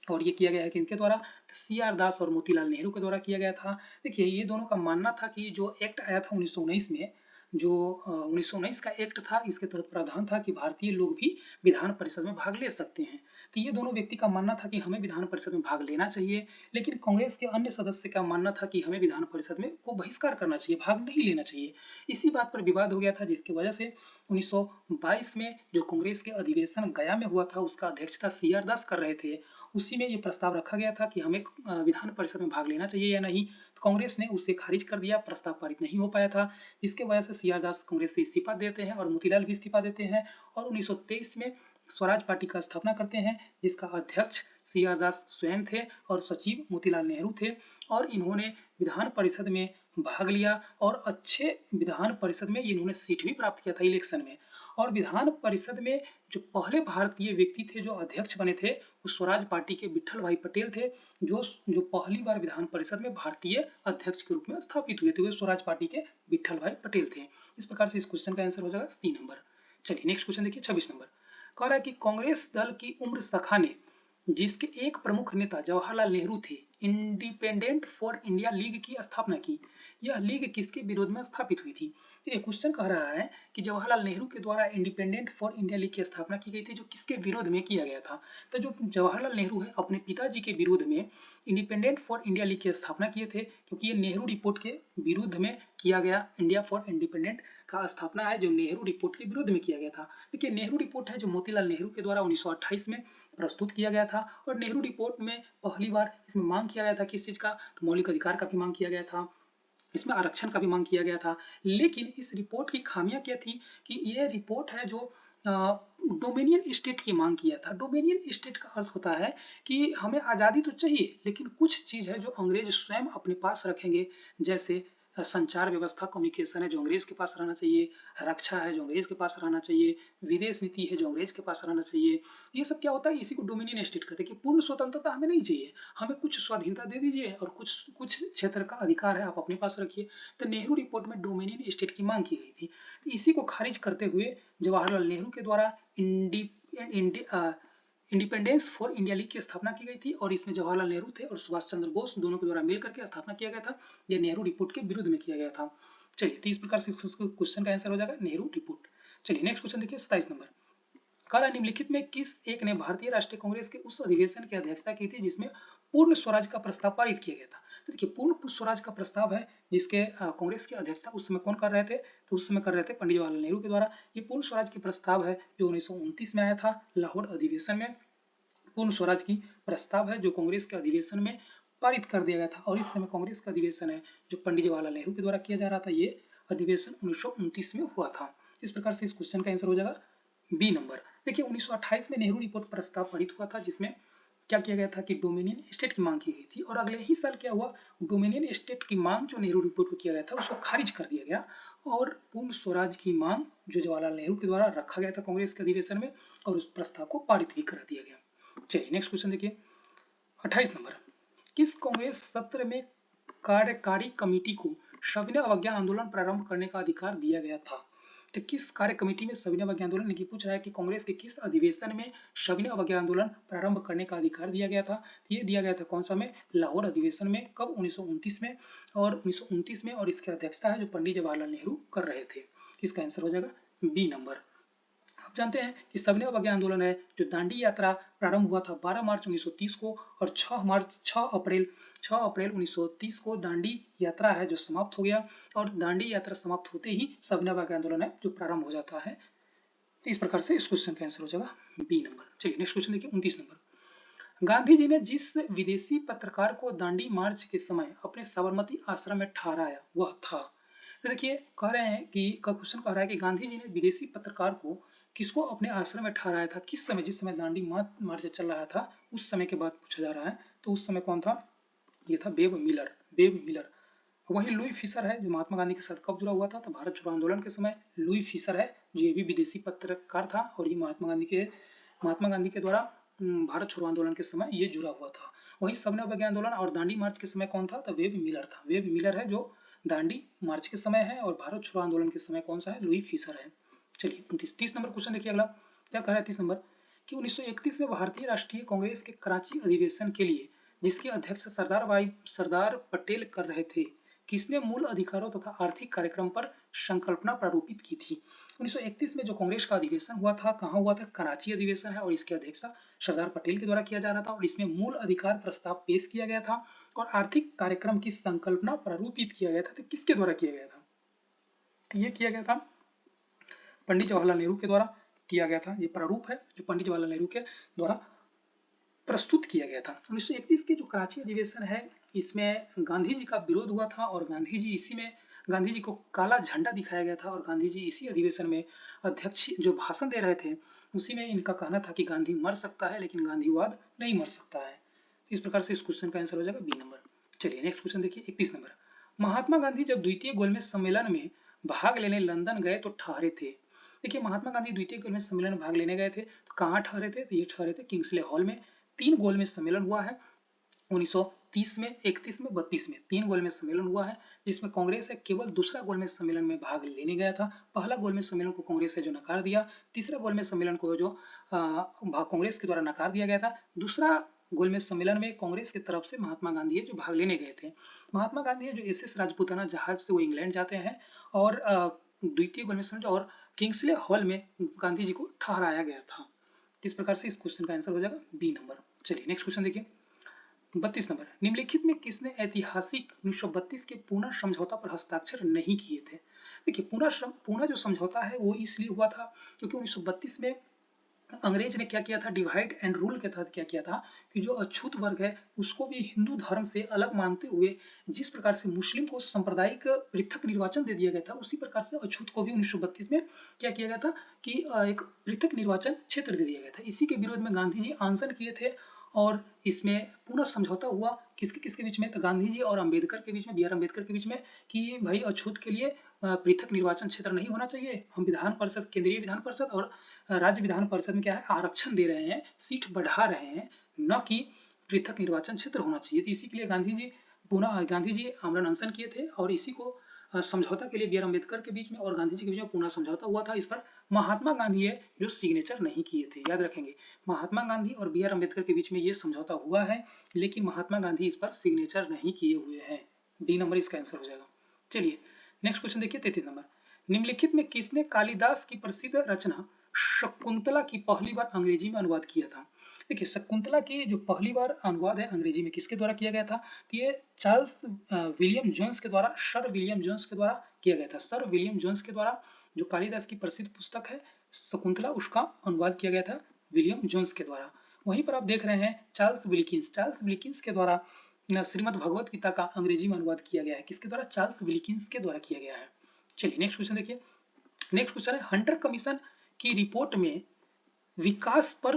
Speaker 1: और ये किया गया है किनके द्वारा? CR दास और मोतीलाल नेहरू के द्वारा किया गया था। देखिए ये दोनों का मानना था कि जो एक्ट आया था 1919 में, जो 1919 का एक्ट था, इसके तहत प्रावधान था कि भारतीय लोग भी विधान परिषद में भाग ले सकते हैं। तो ये दोनों व्यक्ति का मानना था कि हमें विधान परिषद में भाग लेना चाहिए, लेकिन कांग्रेस के अन्य सदस्य का मानना था कि हमें विधान परिषद में को बहिष्कार करना चाहिए, भाग नहीं लेना चाहिए। इसी बात पर विवाद हो गया था, जिसकी वजह से 1922 में जो कांग्रेस के अधिवेशन गया में हुआ था, उसका अध्यक्षता CR दास कर रहे थे। उसी में ये प्रस्ताव रखा गया था कि हमें विधान परिषद में भाग लेना चाहिए या नहीं। तो कांग्रेस ने उसे खारिज कर दिया, प्रस्ताव पारित नहीं हो पाया था, जिसके वजह से CR दास कांग्रेस से इस्तीफा देते हैं और मोतीलाल भी इस्तीफा देते हैं, और 1923 में स्वराज पार्टी का स्थापना करते हैं, जिसका अध्यक्ष CR दास स्वयं थे और सचिव मोतीलाल नेहरू थे। और इन्होंने विधान परिषद में भाग लिया और अच्छे विधान परिषद में इन्होंने सीट भी प्राप्त किया था इलेक्शन में। और विधान परिषद में जो पहले भारतीय व्यक्ति थे जो अध्यक्ष बने थे, वो स्वराज पार्टी के विठल भाई पटेल थे, जो पहली बार विधान परिषद में भारतीय अध्यक्ष के रूप में स्थापित हुए थे, वे स्वराज पार्टी के विठल भाई पटेल थे। इस प्रकार से इस क्वेश्चन का आंसर हो जाएगा C नंबर। चलिए नेक्स्ट क्वेश्चन देखिए, 26 नंबर, कह रहा है कि कांग्रेस दल की उम्र शाखा ने, जिसके एक प्रमुख नेता जवाहरलाल नेहरू थे, इंडिपेंडेंट फॉर इंडिया लीग की स्थापना की। यह लीग किसके विरोध में स्थापित हुई थी? तो ये क्वेश्चन कह रहा है कि जवाहरलाल नेहरू के द्वारा इंडिपेंडेंट फॉर इंडिया लीग की स्थापना की गई थी, जो किसके विरोध में किया गया था? तो जो जवाहरलाल नेहरू है अपने पिताजी के विरोध में इंडिपेंडेंट फॉर इंडिया लीग की स्थापना किए थे, क्योंकि ये नेहरू रिपोर्ट के विरुद्ध में किया गया। इंडिया फॉर इंडिपेंडेंट का स्थापना है जो नेहरू रिपोर्ट के विरुद्ध में किया गया था। देखिए नेहरू रिपोर्ट है जो मोतीलाल नेहरू के द्वारा 1928 में प्रस्तुत किया गया था, और नेहरू रिपोर्ट में पहली बार इसमें मांग किया गया था किस चीज का? तो मौलिक अधिकार का भी मांग किया गया था, इसमें आरक्षण का भी मांग किया गया था। लेकिन इस रिपोर्ट की खामियां क्या थी कि यह रिपोर्ट है जो डोमिनियन स्टेट की मांग किया था। डोमिनियन स्टेट का अर्थ होता है कि हमें आज़ादी तो चाहिए, लेकिन कुछ चीज़ है जो अंग्रेज स्वयं अपने पास रखेंगे, जैसे संचार व्यवस्था कम्युनिकेशन है जो अंग्रेज के पास रहना चाहिए, रक्षा है जो अंग्रेज के पास रहना चाहिए, विदेश नीति है जो अंग्रेज के पास रहना चाहिए। ये सब क्या होता है? इसी को डोमिनियन स्टेट कहते हैं कि पूर्ण स्वतंत्रता हमें नहीं चाहिए, हमें कुछ स्वाधीनता दे दीजिए और कुछ कुछ क्षेत्र का अधिकार है आप अपने पास रखिए। तो नेहरू रिपोर्ट में डोमिनियन स्टेट की मांग की गई थी। इसी को खारिज करते हुए जवाहरलाल नेहरू के द्वारा इंडिपेंडेंस फॉर इंडिया लीग की स्थापना की गई थी, और इसमें जवाहरलाल नेहरू थे और सुभाष चंद्र बोस दोनों के द्वारा मिलकर के स्थापना किया गया था। यह नेहरू रिपोर्ट के विरुद्ध में किया गया था। चलिए तो इस प्रकार से क्वेश्चन का आंसर हो जाएगा नेहरू रिपोर्ट। चलिए नेक्स्ट क्वेश्चन देखिए, 27 नंबर, कहा निम्नलिखित में किस एक ने भारतीय राष्ट्रीय कांग्रेस के उस अधिवेशन की अध्यक्षता की थी जिसमें पूर्ण स्वराज का प्रस्ताव पारित किया गया था? तो देखिए पूर्ण स्वराज का प्रस्ताव है जिसके कांग्रेस की अध्यक्षता उस समय कौन कर रहे थे? तो उस समय कर रहे थे पंडित जवाहरलाल नेहरू के द्वारा। ये पूर्ण स्वराज की प्रस्ताव है जो 1929 में आया था लाहौर अधिवेशन में। पूर्ण स्वराज की प्रस्ताव है जो कांग्रेस के अधिवेशन में पारित कर दिया गया था, और इस समय कांग्रेस का अधिवेशन है जो पंडित जवाहरलाल नेहरू के द्वारा किया जा रहा था। ये अधिवेशन 1929 में हुआ था। इस प्रकार से इस क्वेश्चन का आंसर हो जाएगा B नंबर। देखिए 1928 में नेहरू रिपोर्ट प्रस्ताव पारित हुआ था, जिसमें क्या किया गया था कि डोमिनियन स्टेट की मांग की गई थी, और अगले ही साल क्या हुआ, डोमिनियन स्टेट की मांग जो नेहरू रिपोर्ट को किया गया था उसको खारिज कर दिया गया, और पूर्ण स्वराज की मांग जो जवाहरलाल नेहरू के द्वारा रखा गया था कांग्रेस के अधिवेशन में, और उस प्रस्ताव को पारित भी कर दिया गया। चलिए नेक्स्ट क्वेश्चन देखिए, 28 नंबर, किस कांग्रेस सत्र में कार्यकारी कमेटी को सविनय अवज्ञा आंदोलन प्रारंभ करने का अधिकार दिया गया था? तो किस कार्य कमेटी में सविनय अवज्ञा आंदोलन की पूछ रहा है कि कांग्रेस के किस अधिवेशन में सविनय अवज्ञा आंदोलन प्रारंभ करने का अधिकार दिया गया था? ये दिया गया था कौन सा में? लाहौर अधिवेशन में। कब? 1929 में, और 1929 में, और इसकी अध्यक्षता है जो पंडित जवाहरलाल नेहरू कर रहे थे। इसका आंसर हो जाएगा B नंबर। आप जानते हैं कि सविनय अवज्ञा आंदोलन है जो दांडी यात्रा प्रारंभ हुआ था 12 मार्च 1930 को, और 6 अप्रैल 1930 को दांडी यात्रा है जो समाप्त हो गया, और दांडी यात्रा समाप्त होते ही सविनय अवज्ञा आंदोलन है जो प्रारंभ हो जाता है। तो इस प्रकार से इस क्वेश्चन का आंसर हो जाएगा B नंबर। चलिए नेक्स्ट क्वेश्चन देखिए, 29 नंबर, गांधी जी ने जिस विदेशी पत्रकार को दांडी मार्च के समय अपने साबरमती आश्रम में ठहराया वह था? तो देखिए कह रहे हैं कि क्वेश्चन कह रहा है कि गांधी जी ने विदेशी पत्रकार को किसको अपने आश्रम में ठहराया था, किस समय? जिस समय दांडी मार्च चल रहा था उस समय के बाद पूछा जा रहा है। तो उस समय कौन था? ये था बेब मिलर। वही लुई फिशर है जो महात्मा गांधी के साथ कब जुड़ा हुआ था? तो भारत छोड़ो आंदोलन के समय लुई फिशर है जो ये भी विदेशी पत्रकार था, और ये महात्मा गांधी के महात्मा गांधी के द्वारा भारत छोड़ो आंदोलन के समय ये जुड़ा हुआ था। वहीं सबने अवज्ञा आंदोलन और दांडी मार्च के समय कौन था? तो वेब मिलर था। वेब मिलर है जो दांडी मार्च के समय है, और भारत छोड़ो आंदोलन के समय कौन सा है? लुई फिशर है। चलिए 30 नंबर क्वेश्चन देखिए अगला क्या कह रहा है 30 नंबर कि 1931 में भारतीय राष्ट्रीय कांग्रेस के कराची अधिवेशन के लिए जिसके अध्यक्ष सरदार पटेल कर रहे थे, किसने मूल अधिकारों तथा आर्थिक कार्यक्रम पर संकल्पना प्रारूपित की थी? 1931 में जो कांग्रेस का अधिवेशन हुआ था, कहाँ हुआ था? कराची अधिवेशन है, और इसके अध्यक्षता सरदार पटेल के द्वारा किया जा रहा था, और इसमें मूल अधिकार प्रस्ताव पेश किया गया था और आर्थिक कार्यक्रम की संकल्पना प्रारूपित किया गया था। तो किसके द्वारा किया गया था? ये किया गया था पंडित जवाहरलाल नेहरू के द्वारा किया गया था। ये प्रारूप है जो पंडित जवाहरलाल नेहरू के द्वारा प्रस्तुत किया गया था। 1931 के जो कराची अधिवेशन है, इसमें गांधी जी का विरोध हुआ था, और गांधी जी को काला झंडा दिखाया गया था, और गांधी जी इसी अधिवेशन में अध्यक्ष जो भाषण दे रहे थे, उसी में इनका कहना था कि गांधी मर सकता है लेकिन गांधीवाद नहीं मर सकता है। इस प्रकार से इस क्वेश्चन का आंसर हो जाएगा बी नंबर। चलिए नेक्स्ट क्वेश्चन देखिए 31 नंबर। महात्मा गांधी जब द्वितीय गोलमेज सम्मेलन में भाग लेने लंदन गए तो ठहरे थे। देखिए महात्मा गांधी द्वितीय गोलमेज सम्मेलन में भाग लेने गए थे तो कहाँ ठहरे थे? तो ये ठहरे थे किंग्सले हॉल में। 3 गोलमेज सम्मेलन हुआ है 1930 में, 31 में, 32 में 3 गोलमेज सम्मेलन हुआ है, जिसमें कांग्रेस है केवल दूसरा गोलमेज सम्मेलन में भाग लेने गया था। पहला गोलमेज सम्मेलन को कांग्रेस है जो नकार दिया, तीसरा गोलमेज सम्मेलन को जो कांग्रेस के द्वारा नकार दिया गया था। दूसरा गोलमेज सम्मेलन में कांग्रेस की तरफ से महात्मा गांधी जो भाग लेने गए थे। महात्मा गांधी जो एसएस राजपूताना जहाज से वो इंग्लैंड जाते हैं, और द्वितीय गोलमेज सम्मेलन और किंग्सले हॉल में गांधी जी को ठहराया गया था। इस प्रकार से इस क्वेश्चन का आंसर हो जाएगा बी नंबर। चलिए नेक्स्ट क्वेश्चन देखिए 32 नंबर। निम्नलिखित में किसने ऐतिहासिक 1932 के पूना समझौता पर हस्ताक्षर नहीं किए थे? देखिए पूना जो समझौता है वो इसलिए हुआ था क्योंकि 1932 में अंग्रेज ने क्या किया था? डिवाइड एंड रूल के तहत क्या किया था कि जो अछूत वर्ग है उसको भी हिंदू धर्म से अलग मानते हुए, जिस प्रकार से मुस्लिम को सांप्रदायिक पृथक निर्वाचन दे दिया गया था, उसी प्रकार से अछूत को भी 1932 में क्या किया गया था कि एक पृथक निर्वाचन क्षेत्र दे दिया गया था। इसी के विरोध में गांधी जी आंदोलन किए थे, और इसमें पूरा समझौता हुआ किसके किसके बीच में? तो गांधी जी और अंबेडकर के बीच में, बी आर अम्बेडकर के बीच में, कि भाई अछूत के लिए पृथक निर्वाचन क्षेत्र नहीं होना चाहिए। हम विधान परिषद, केंद्रीय विधान परिषद और राज्य विधान परिषद में क्या है? आरक्षण दे रहे हैं, सीट बढ़ा रहे हैं, न कि पृथक निर्वाचन क्षेत्र होना चाहिए। तो इसी के लिए गांधी जी आमरण अनशन किए थे, और इसी को समझौता के लिए बी आर अम्बेडकर के बीच में और गांधी जी के बीच में पूना समझौता हुआ था। इस पर महात्मा गांधी है जो सिग्नेचर नहीं किए थे। याद रखेंगे महात्मा गांधी और बी आर अम्बेडकर के बीच में ये समझौता हुआ है, लेकिन महात्मा गांधी इस पर सिग्नेचर नहीं किए हुए हैं। डी नंबर इसका आंसर हो जाएगा। चलिए नेक्स्ट क्वेश्चन देखिए 33 नंबर। निम्नलिखित में किसने कालिदास की प्रसिद्ध रचना शकुंतला की पहली बार अंग्रेजी में अनुवाद किया था? देखिए शकुंतला की जो पहली बार अनुवाद है अंग्रेजी में किसके द्वारा किया गया था? तो ये चार्ल्स विलियम जोन्स के द्वारा, सर विलियम जोन्स के द्वारा किया गया था। सर विलियम जोन्स के द्वारा जो कालिदास की प्रसिद्ध पुस्तक है शकुंतला, उसका अनुवाद किया गया था विलियम जोन्स के द्वारा। वहीं पर आप देख रहे हैं चार्ल्स विलिकिंस के द्वारा श्रीमद् भगवत गीता का अंग्रेजी में अनुवाद किया गया है। किसके द्वारा? चार्ल्स विलिकिंस के द्वारा किया गया है। चलिए नेक्स्ट क्वेश्चन देखिए। नेक्स्ट क्वेश्चन है हंटर कमीशन की रिपोर्ट में विकास पर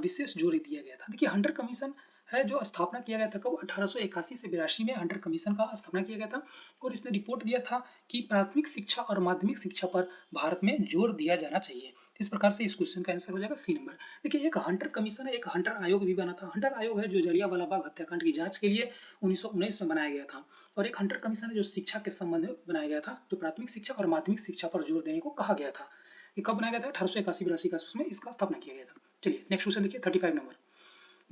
Speaker 1: विशेष जोर दिया गया था। देखिए हंटर कमीशन है जो स्थापना किया गया था कब? 1881 से 82 में हंटर कमीशन का स्थापना किया गया था, और इसने रिपोर्ट दिया था कि प्राथमिक शिक्षा और माध्यमिक शिक्षा पर भारत में जोर दिया जाना चाहिए। इस प्रकार से इस क्वेश्चन का आंसर हो जाएगा सी नंबर। देखिए एक हंटर कमीशन है, एक हंटर आयोग भी बना था। हंटर आयोग है जो जलियांवाला बाग हत्याकांड की जांच के लिए 1919 में बनाया गया था, और एक हंटर कमीशन है जो शिक्षा के संबंध में बनाया गया था, जो प्राथमिक शिक्षा और माध्यमिक शिक्षा पर जोर देने को कहा गया था। ये कब बनाया गया था? 1881-82 के आसपास में इसका स्थापना किया गया था। चलिए नेक्स्ट क्वेश्चन देखिए 35 नंबर।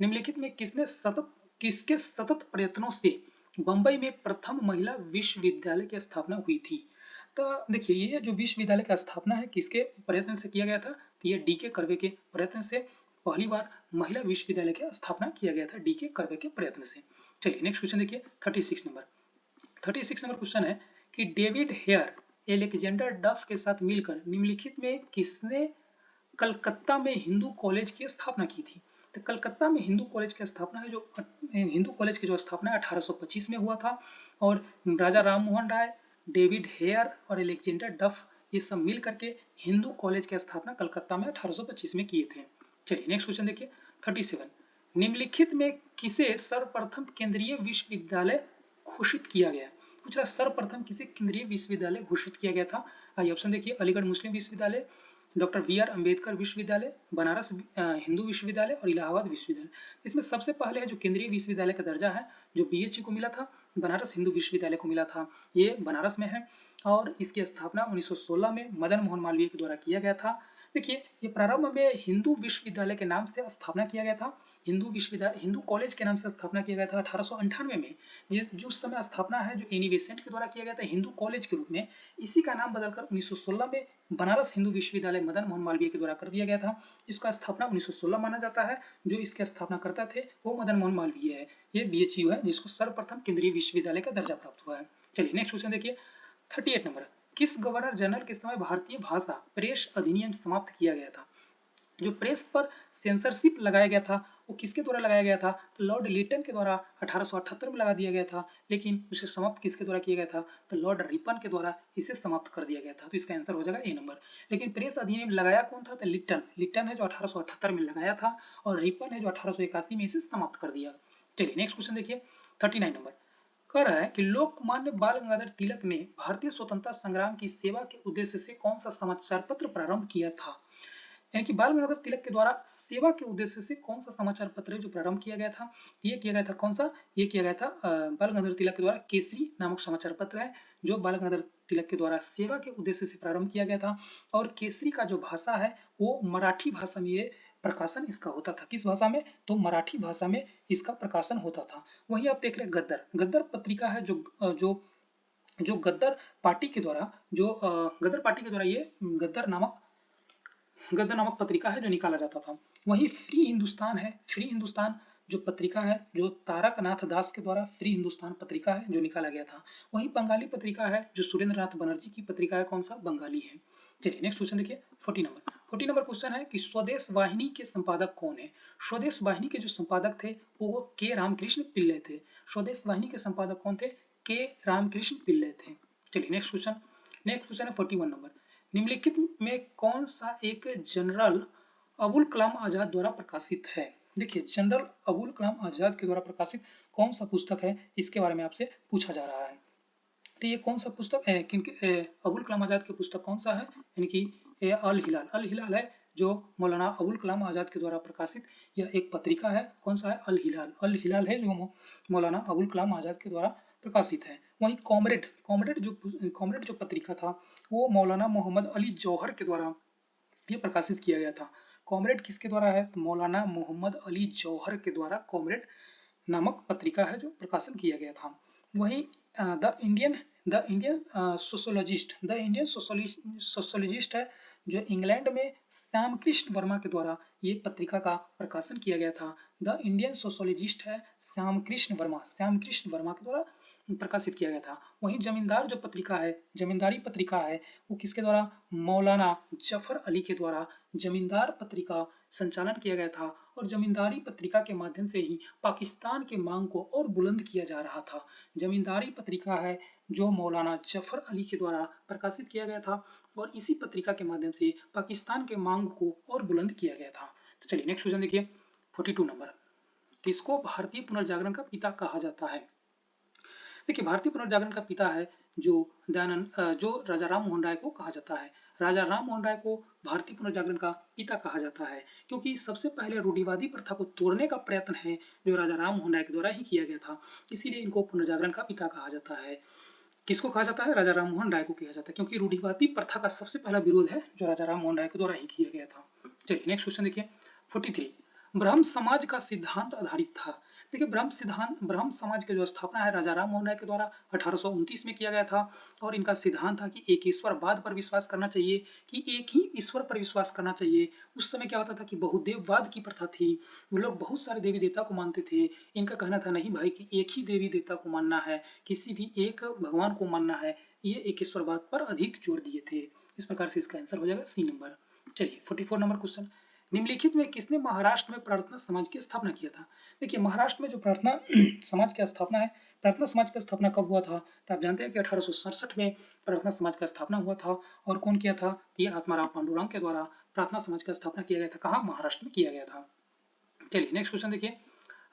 Speaker 1: निम्नलिखित में किसके सतत प्रयत्नों से बंबई में प्रथम महिला विश्वविद्यालय की स्थापना हुई थी? तो देखिए ये जो विश्वविद्यालय की स्थापना है किसके प्रयत्न से किया गया था? तो ये डी के कर्वे के प्रयत्न से पहली बार महिला विश्वविद्यालय की स्थापना किया गया था, डी के कर्वे के प्रयत्न से। चलिए नेक्स्ट क्वेश्चन देखिए 36 नंबर। 36 नंबर क्वेश्चन है कि डेविड हेयर एलेक्जेंडर डफ के साथ मिलकर निम्नलिखित में किसने कलकत्ता में हिंदू कॉलेज की स्थापना की थी? तो कलकत्ता में हिंदू कॉलेज की स्थापना है जो हिंदू कॉलेज की जो स्थापना 1825 में हुआ था, और राजा राम मोहन राय, डेविड हेयर और एलेक्जेंडर डफ ये सब मिल करके हिंदू कॉलेज की स्थापना कलकत्ता में 1825 में किए थे। चलिए नेक्स्ट क्वेश्चन देखिए 37। निम्नलिखित में किसे सर्वप्रथम केंद्रीय विश्वविद्यालय घोषित किया गया? सर्वप्रथम किसे केंद्रीय विश्वविद्यालय घोषित किया गया था? आइए ऑप्शन देखिए। अलीगढ़ मुस्लिम विश्वविद्यालय, डॉक्टर बी आर अम्बेडकर विश्वविद्यालय, बनारस हिंदू विश्वविद्यालय और इलाहाबाद विश्वविद्यालय। इसमें सबसे पहले है जो केंद्रीय विश्वविद्यालय का दर्जा है जो बीएचयू को मिला था, बनारस हिंदू विश्वविद्यालय को मिला था, ये बनारस में है और इसकी स्थापना 1916 में मदन मोहन मालवीय के द्वारा किया गया था। देखिए ये प्रारंभ में हिंदू विश्वविद्यालय के नाम से स्थापना किया गया था, हिंदू विश्वविद्यालय हिंदू कॉलेज के नाम से स्थापना किया गया था 1898 में। जो उस समय स्थापना है जो एनी बेसेंट के द्वारा किया गया था हिंदू कॉलेज के रूप में, इसी का नाम बदलकर 1916 में बनारस हिंदू विश्वविद्यालय मदन मोहन मालवीय के द्वारा कर दिया गया था, जिसका स्थापना 1916 माना जाता है। जो इसके स्थापना करता थे वो मदन मोहन मालवीय है। ये बीएचयू है जिसको सर्वप्रथम केंद्रीय विश्वविद्यालय का दर्जा प्राप्त हुआ है। चलिए नेक्स्ट क्वेश्चन देखिए 38 नंबर, किस गवर्नर जनरल के समय भारतीय भाषा प्रेस अधिनियम समाप्त किया गया था? जो प्रेस पर सेंसरशिप लगाया गया था वो किसके द्वारा लगाया गया था? तो लॉर्ड लिटन के द्वारा 1878 में लगा दिया गया था, लेकिन उसे समाप्त किसके द्वारा किया गया था? तो लॉर्ड रिपन के द्वारा इसे समाप्त कर दिया गया था। तो इसका आंसर हो जाएगा ए नंबर। लेकिन प्रेस अधिनियम लगाया कौन था? तो लिटन है जो 1878 में लगाया था और रिपन है जो 1881 में इसे समाप्त कर दिया। चलिए नेक्स्ट क्वेश्चन देखिए 39 नंबर, कह रहा है कि लोकमान्य बाल गंगाधर तिलक ने भारतीय स्वतंत्रता संग्राम की सेवा के उद्देश्य से कौन सा समाचार पत्र प्रारंभ किया था? यानी कि बाल गंगाधर तिलक के द्वारा सेवा के उद्देश्य से कौन सा समाचार पत्र है जो प्रारंभ किया गया था? ये किया गया था कौन सा? ये किया गया था बाल गंगाधर तिलक के द्वारा केसरी नामक समाचार पत्र है जो बाल गंगाधर तिलक के द्वारा सेवा के उद्देश्य से प्रारंभ किया गया था। और केसरी का जो भाषा है वो मराठी भाषा में ये प्रकाशन इसका होता था। किस भाषा में? तो मराठी भाषा में इसका प्रकाशन होता था। वहीं आप देख रहे हैं गद्दर पत्रिका है जो गद्दर पार्टी के द्वारा ये गद्दर नामक पत्रिका है जो निकाला जाता था। वहीं फ्री हिंदुस्तान है, फ्री हिंदुस्तान जो पत्रिका है जो तारकनाथ दास के द्वारा फ्री हिंदुस्तान पत्रिका है जो निकाला गया था। वहीं बंगाली पत्रिका है जो सुरेंद्रनाथ बनर्जी की पत्रिका है, कौन सा? बंगाली है। चलिए नेक्स्ट क्वेश्चन देखिए 40 नंबर क्वेश्चन है कि स्वदेश वाहिनी के संपादक कौन है? स्वदेश वाहिनी के जो संपादक थे वो के रामकृष्ण पिल्ले थे। स्वदेश वाहिनी के संपादक कौन थे? के रामकृष्ण पिल्ले थे। चलिए नेक्स्ट क्वेश्चन है 41 नंबर, निम्नलिखित में कौन सा एक जनरल अबुल कलाम आजाद द्वारा प्रकाशित है? देखिए जनरल अबुल कलाम आजाद के द्वारा प्रकाशित कौन सा पुस्तक है इसके बारे में आपसे पूछा जा रहा है। तो ये कौन सा पुस्तक है? अबुल कलाम आजाद की पुस्तक कौन सा है? यानी कि अल हिलाल है जो मौलाना अबुल कलाम आजाद के द्वारा प्रकाशित यह एक पत्रिका है। कौन सा है? अल हिलाल है जो मौलाना अबुल कलाम आजाद के द्वारा प्रकाशित है। वहीं कॉमरेड जो पत्रिका था वो मौलाना मोहम्मद अली जौहर के द्वारा ये प्रकाशित किया गया था। कॉमरेड किसके द्वारा है? तो मौलाना मोहम्मद अली जौहर के द्वारा कॉमरेड नामक पत्रिका है जो प्रकाशन किया गया था। वहीं द इंडियन सोशोलॉजिस्ट है जो इंग्लैंड में श्याम कृष्ण वर्मा के द्वारा ये पत्रिका का प्रकाशन किया गया था। द इंडियन सोशोलॉजिस्ट है श्याम कृष्ण वर्मा के द्वारा प्रकाशित किया गया था। वहीं जमींदारी पत्रिका है वो किसके द्वारा? मौलाना जफर अली के द्वारा जमींदार पत्रिका संचालन किया गया था और जमींदारी पत्रिका के माध्यम से ही पाकिस्तान के मांग को और बुलंद किया जा रहा था। जमींदारी पत्रिका है जो मौलाना जफर अली के द्वारा प्रकाशित किया गया था और इसी पत्रिका के माध्यम से पाकिस्तान के मांग को और बुलंद किया गया था। तो चलिए नेक्स्ट क्वेश्चन देखिए 42 नंबर, किसको भारतीय पुनर्जागरण का पिता कहा जाता है? देखिए भारतीय पुनर्जागरण का पिता है जो राजा राम मोहन राय को कहा जाता है। राजा राम मोहन राय को भारतीय पुनर्जागरण का पिता कहा जाता है क्योंकि सबसे पहले रूढ़िवादी प्रथा को तोड़ने का प्रयत्न है जो राजा राम मोहन राय के द्वारा ही किया गया था, इसीलिए इनको पुनर्जागरण का पिता कहा जाता है। किसको कहा जाता है? राजा राम मोहन राय को किया जाता है क्योंकि रूढ़िवादी प्रथा का सबसे पहला विरोध है जो राजा राम मोहन राय के द्वारा ही किया गया था। चलिए नेक्स्ट क्वेश्चन देखिए 43, ब्रह्म समाज का सिद्धांत आधारित था। देखिए ब्रह्म समाज की जो स्थापना है राजा राम मोहन राय के द्वारा 1829 में किया गया था और इनका सिद्धांत था कि एक ईश्वरवाद पर विश्वास करना चाहिए, कि एक ही ईश्वर पर विश्वास करना चाहिए। उस समय क्या होता था कि बहुदेववाद की प्रथा थी, वो लोग बहुत सारे देवी देवता को मानते थे। इनका कहना था नहीं भाई कि एक ही देवी देवता को मानना है, किसी भी एक भगवान को मानना है। ये एक ईश्वरवाद पर अधिक जोर दिए थे। इस प्रकार से इसका आंसर हो जाएगा सी नंबर। चलिए 44 नंबर क्वेश्चन, निम्नलिखित में किसने महाराष्ट्र में प्रार्थना समाज की स्थापना किया था? देखिए महाराष्ट्र में जो प्रार्थना समाज की स्थापना है, प्रार्थना समाज का स्थापना कब हुआ था? तो आप जानते हैं कि 1867 में प्रार्थना समाज का स्थापना हुआ था और कौन किया था? ये आत्माराम पांडुरंग के द्वारा प्रार्थना समाज का स्थापना किया गया था। कहाँ? महाराष्ट्र में किया गया था। चलिए नेक्स्ट क्वेश्चन देखिए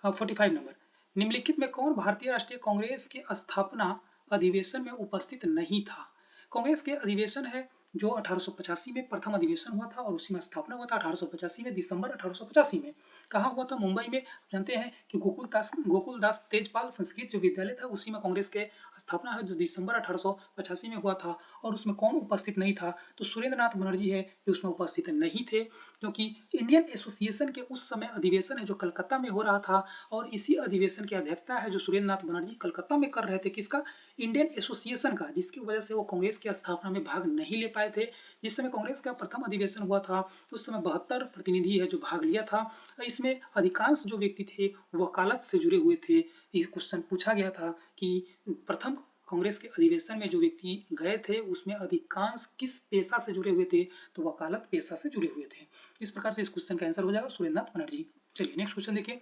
Speaker 1: 45 नंबर, निम्नलिखित में कौन भारतीय राष्ट्रीय कांग्रेस के स्थापना अधिवेशन में उपस्थित नहीं था? कांग्रेस के अधिवेशन है जो 1885 में प्रथम अधिवेशन हुआ था और उसी में स्थापना हुआ था 1885 में, दिसंबर 1885 में। कहाँ हुआ था? मुंबई में। जानते हैं कि गोकुलदास तेजपाल संस्कृत जो विद्यालय था उसी में कांग्रेस के स्थापना है, जो दिसंबर 1885 में हुआ था। और उसमें कौन उपस्थित नहीं था? तो सुरेंद्र नाथ बनर्जी है जो उसमें उपस्थित नहीं थे, क्योंकि इंडियन एसोसिएशन के उस समय अधिवेशन है जो कलकत्ता में हो रहा था, और इसी अधिवेशन की अध्यक्षता है जो सुरेंद्र नाथ बनर्जी कलकत्ता में कर रहे थे। किसका? इंडियन एसोसिएशन का, जिसकी वजह से वो कांग्रेस की स्थापना में भाग नहीं ले पाए थे। जिस समय कांग्रेस का प्रथम अधिवेशन हुआ था उस समय 72 प्रतिनिधि है जो भाग लिया था। इसमें अधिकांश जो व्यक्ति थे वकालत से जुड़े हुए थे। ये क्वेश्चन पूछा गया था कि प्रथम कांग्रेस के अधिवेशन में जो व्यक्ति गए थे उसमें अधिकांश किस पेशा से जुड़े हुए थे? तो वकालत पेशा से जुड़े हुए थे। इस प्रकार से इस क्वेश्चन का आंसर हो जाएगा सुरेंद्र नाथ बनर्जी। चलिए नेक्स्ट क्वेश्चन देखिए।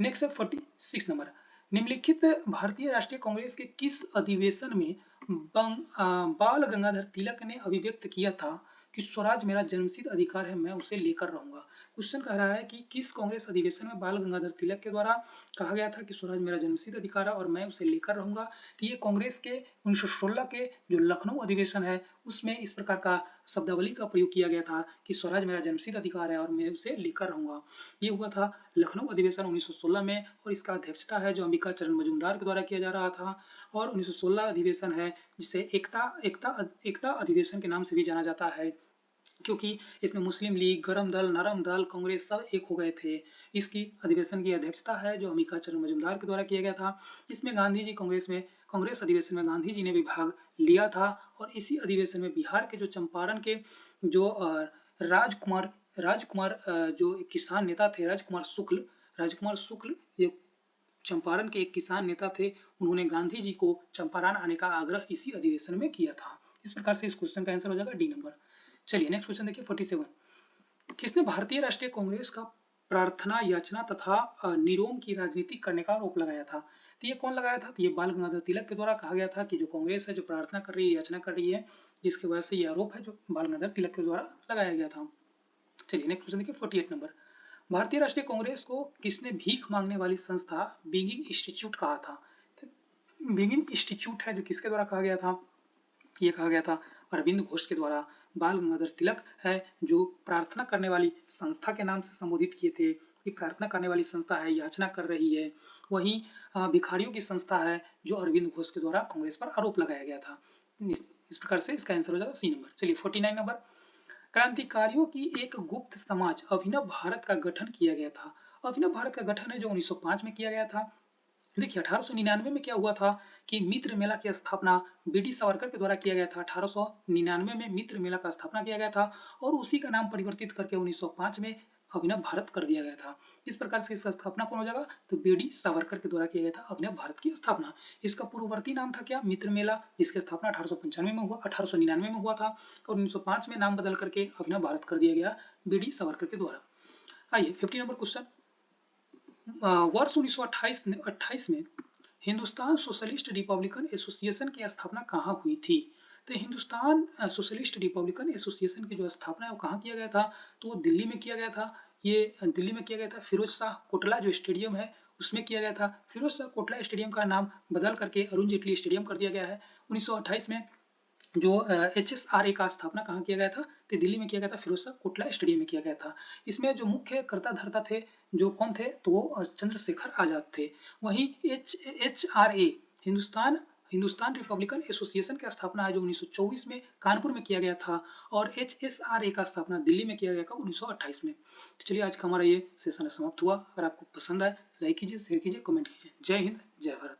Speaker 1: नेक्स्ट है 46 नंबर। निम्नलिखित भारतीय राष्ट्रीय कांग्रेस के किस अधिवेशन में बाल गंगाधर तिलक ने अभिव्यक्त किया था कि स्वराज मेरा जन्मसिद्ध अधिकार है, मैं उसे लेकर रहूंगा? क्वेश्चन कह रहा है कि किस कांग्रेस अधिवेशन में बाल गंगाधर तिलक के द्वारा कहा गया था कि स्वराज मेरा जन्मसिद्ध अधिकार है और मैं उसे लेकर रहूंगा? तो ये कांग्रेस के 1916 के जो लखनऊ अधिवेशन है उसमें इस प्रकार का शब्दावली का प्रयोग किया गया था कि स्वराज मेरा जन्मसिद्ध अधिकार है और मैं उसे लेकर रहूंगा। ये हुआ था लखनऊ अधिवेशन 1916 में, और इसका अध्यक्षता है जो अंबिका चरण मजूमदार के द्वारा किया जा रहा था। और 1916 अधिवेशन है जिसे एकता अधिवेशन के नाम से भी जाना जाता है, क्योंकि इसमें मुस्लिम लीग, गरम दल, नरम दल, कांग्रेस सब एक हो गए थे। इसकी अधिवेशन की अध्यक्षता है जो अंबिका चरण मजूमदार के द्वारा किया गया था। इसमें गांधी जी कांग्रेस अधिवेशन में गांधी जी ने भी भाग लिया था। और इसी अधिवेशन में बिहार के जो चंपारण के जो राजकुमार जो किसान नेता थे, राजकुमार शुक्ल ये चंपारण के एक किसान नेता थे, उन्होंने गांधी जी को चंपारण आने का आग्रह इसी अधिवेशन में किया था। इस प्रकार से इस क्वेश्चन का आंसर हो जाएगा डी नंबर। चलिए नेक्स्ट क्वेश्चन देखिए 47। किसने भारतीय राष्ट्रीय कांग्रेस का प्रार्थना, याचना तथा निरोम की राजनीति करने का आरोप लगाया था? तो ये कौन लगाया था? तो ये बाल गंगाधर तिलक के द्वारा कहा गया था कि जो कांग्रेस है जो प्रार्थना कर रही है, याचना कर रही है, जिसकी वजह से ये आरोप है जो बाल गंगाधर तिलक के द्वारा लगाया गया था। चलिए नेक्स्ट क्वेश्चन देखिए 48 नंबर। भारतीय राष्ट्रीय कांग्रेस को किसने भीख मांगने वाली संस्था बिगिंग इंस्टीट्यूट कहा था? बिगिंग इंस्टीट्यूट है जो किसके द्वारा कहा गया था? ये कहा गया था अरविंद घोष के द्वारा। बाल गंगाधर तिलक है जो प्रार्थना करने वाली संस्था के नाम से संबोधित किए थे कि प्रार्थना करने वाली संस्था है, याचना कर रही है। वहीं भिखारियों की संस्था है जो अरविंद घोष के द्वारा कांग्रेस पर आरोप लगाया गया था। इस प्रकार से इसका आंसर हो जाएगा सी नंबर। चलिए 49 नंबर। क्रांतिकारियों की एक गुप्त समाज अभिनव भारत का गठन किया गया था। अभिनव भारत का गठन है जो 1905 में किया गया था। देखिए 1899 में क्या हुआ था कि मित्र मेला की स्थापना बीडी सावरकर के द्वारा किया गया था। 1899 में मित्र मेला का स्थापना किया गया था और उसी का नाम परिवर्तित करके 1905 में अभिनव भारत कर दिया गया था। इस प्रकार से इसका स्थापना कौन हो जाएगा? तो बीडी सावरकर के द्वारा किया गया था अभिनव भारत की स्थापना। इसका पूर्ववर्ती नाम था क्या? मित्र मेला, जिसकी स्थापना 1899 में हुआ था और 1905 में नाम बदल करके अभिनव भारत कर दिया गया बीडी सावरकर के द्वारा। आइए 50 नंबर क्वेश्चन। वर्ष 1928 में हिंदुस्तान सोशलिस्ट रिपब्लिकन एसोसिएशन की स्थापना कहाँ हुई थी? तो हिंदुस्तान सोशलिस्ट रिपब्लिकन एसोसिएशन की जो स्थापना है वो कहाँ किया गया था? तो वो दिल्ली में किया गया था। ये दिल्ली में किया गया था, फिरोज शाह कोटला जो स्टेडियम है उसमें किया गया था। फिरोज शाह कोटला स्टेडियम का नाम बदल करके अरुण जेटली स्टेडियम कर दिया गया है। 1928 में जो HSRA का स्थापना कहाँ किया गया था? तो दिल्ली में किया गया था, फिरोज शाह कोटला स्टेडियम में किया गया था। इसमें जो मुख्य कर्ता धर्ता थे जो कौन थे? तो वो चंद्रशेखर आजाद थे। वहीं HRA हिंदुस्तान रिपब्लिकन एसोसिएशन की स्थापना है जो 1924 में कानपुर में किया गया था और HSRA का स्थापना दिल्ली में किया गया था 1928 में। तो चलिए आज का हमारा ये सेशन समाप्त हुआ। अगर आपको पसंद आए लाइक कीजिए, शेयर कीजिए, कमेंट कीजिए। जय हिंद, जय भारत।